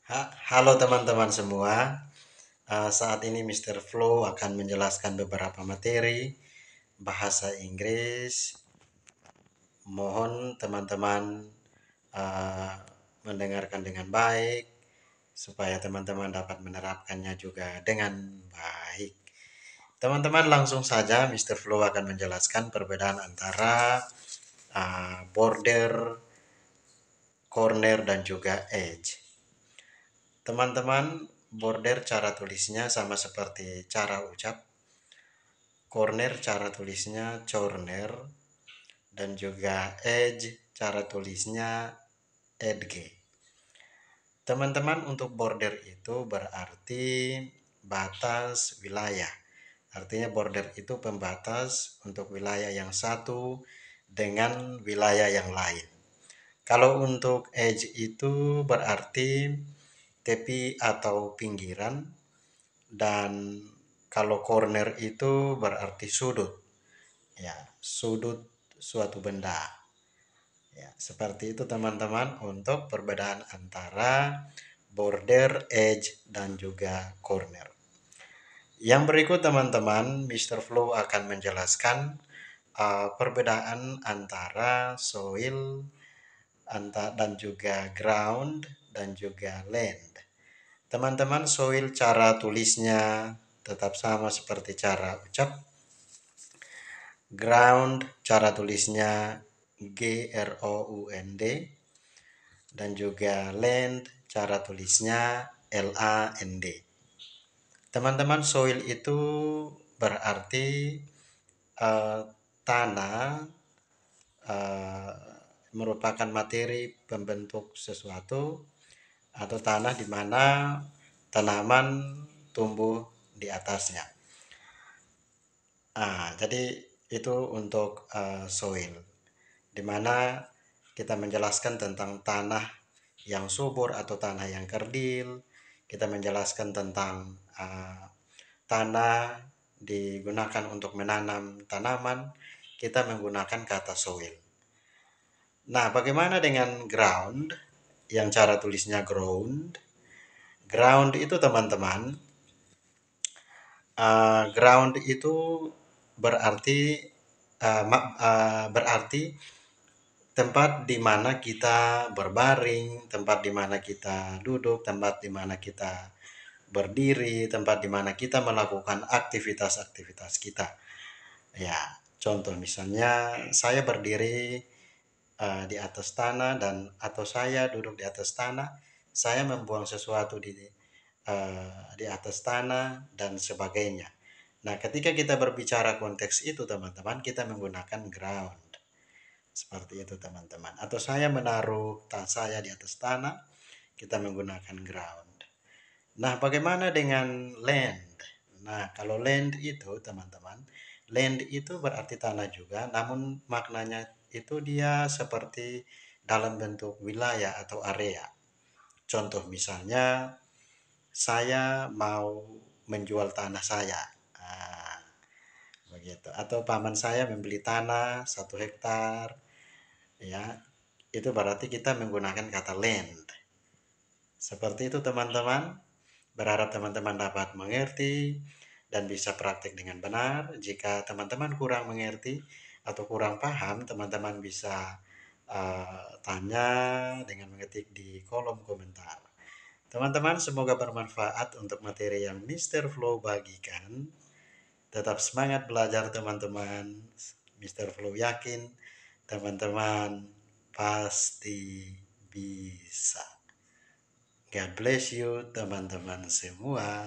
Halo teman-teman semua. Saat ini Mr. Flow akan menjelaskan beberapa materi bahasa Inggris. Mohon teman-teman uh, mendengarkan dengan baik supaya teman-teman dapat menerapkannya juga dengan baik. Teman-teman langsung saja Mr. Flow akan menjelaskan perbedaan antara border, corner, dan juga edge. Teman-teman, border cara tulisnya sama seperti cara ucap. Corner cara tulisnya corner. Dan juga edge cara tulisnya edge. Teman-teman, untuk border itu berarti batas wilayah. Artinya border itu pembatas untuk wilayah yang satu dengan wilayah yang lain. Kalau untuk edge itu berarti tepi atau pinggiran, dan kalau corner itu berarti sudut, ya, sudut suatu benda. Ya, seperti itu teman-teman untuk perbedaan antara border, edge, dan juga corner. Yang berikut teman-teman, Mr. Flow akan menjelaskan perbedaan antara soil dan juga ground dan juga land. Teman-teman, soil cara tulisnya tetap sama seperti cara ucap. Ground cara tulisnya GROUND, dan juga land cara tulisnya LAND. Teman-teman, soil itu berarti uh, tanah, uh, merupakan materi pembentuk sesuatu atau tanah di mana tanaman tumbuh di atasnya. Jadi itu untuk soil, di mana kita menjelaskan tentang tanah yang subur atau tanah yang kerdil. Kita menjelaskan tentang tanah digunakan untuk menanam tanaman. Kita menggunakan kata soil. Nah, bagaimana dengan ground yang cara tulisnya ground? Ground itu teman-teman, ground itu berarti berarti tempat di mana kita berbaring, tempat di mana kita duduk, tempat di mana kita berdiri, tempat di mana kita melakukan aktivitas-aktivitas kita. Ya, contoh misalnya saya berdiri di atas tanah, dan atau saya duduk di atas tanah, saya membuang sesuatu di atas tanah dan sebagainya. Nah, ketika kita berbicara konteks itu teman-teman, kita menggunakan ground. Seperti itu teman-teman. Atau saya menaruh tas saya di atas tanah, kita menggunakan ground. Nah, bagaimana dengan land? Nah, kalau land itu teman-teman, land itu berarti tanah juga, namun maknanya itu dia seperti dalam bentuk wilayah atau area. Contoh misalnya, saya mau menjual tanah saya. Nah, begitu. Atau paman saya membeli tanah 1 hektar, ya, itu berarti kita menggunakan kata land. Seperti itu teman-teman. Berharap teman-teman dapat mengerti dan bisa praktik dengan benar. Jika teman-teman kurang mengerti atau kurang paham, teman-teman bisa tanya dengan mengetik di kolom komentar. Teman-teman, semoga bermanfaat untuk materi yang Mr. Flow bagikan. Tetap semangat belajar teman-teman. Mr. Flow yakin teman-teman pasti bisa. God bless you teman-teman semua.